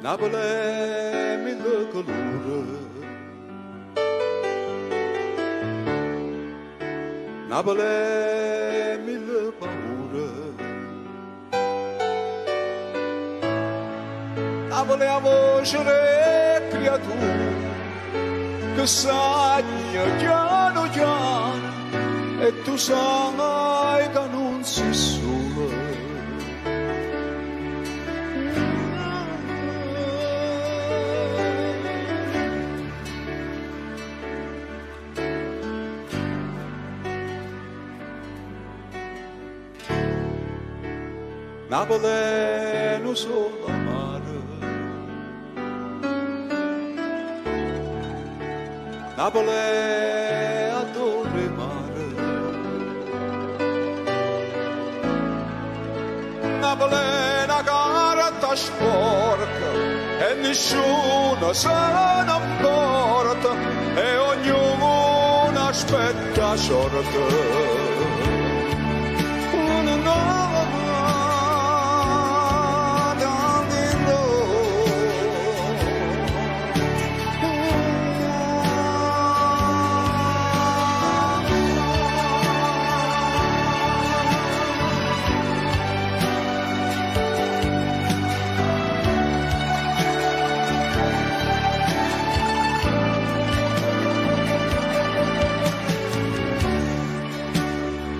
Napoli mille colore, Napoli mille paure, Napoli a voce delle creature che sagna piano piano e tu sai che non si sola. Napoli non solo mare, Napoli adora il mare, Napoli è una carta sporca e nessuno se ne importa e ognuno aspetta sorte.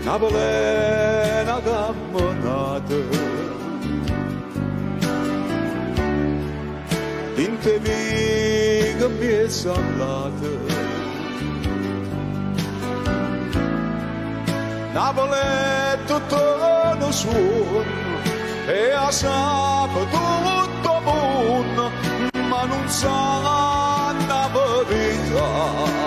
Napoli è una camminata in te mica mi salate. Napoli è tutto uno suono e a sabato tutto buono, ma non sa la verità.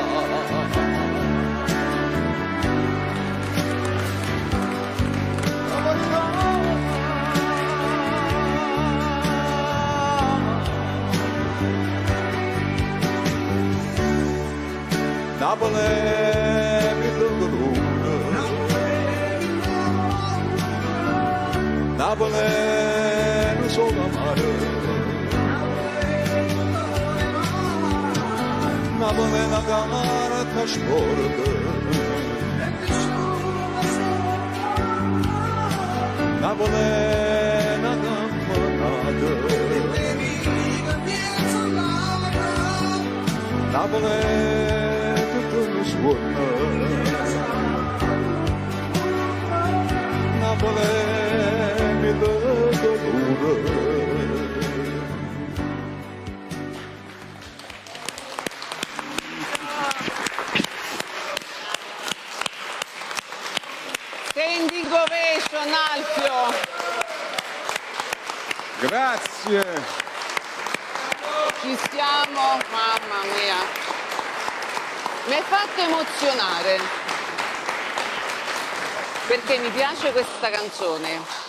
Napoli è mille colore, Napoli è un solo mare, Napoli è una carta sporca, Napoli è una camminata, Napoli è tutto suona, Napoli è mille colore. Standing ovation, Alfio. Grazie. Ci siamo, mamma mia. Mi hai fatto emozionare perché mi piace questa canzone.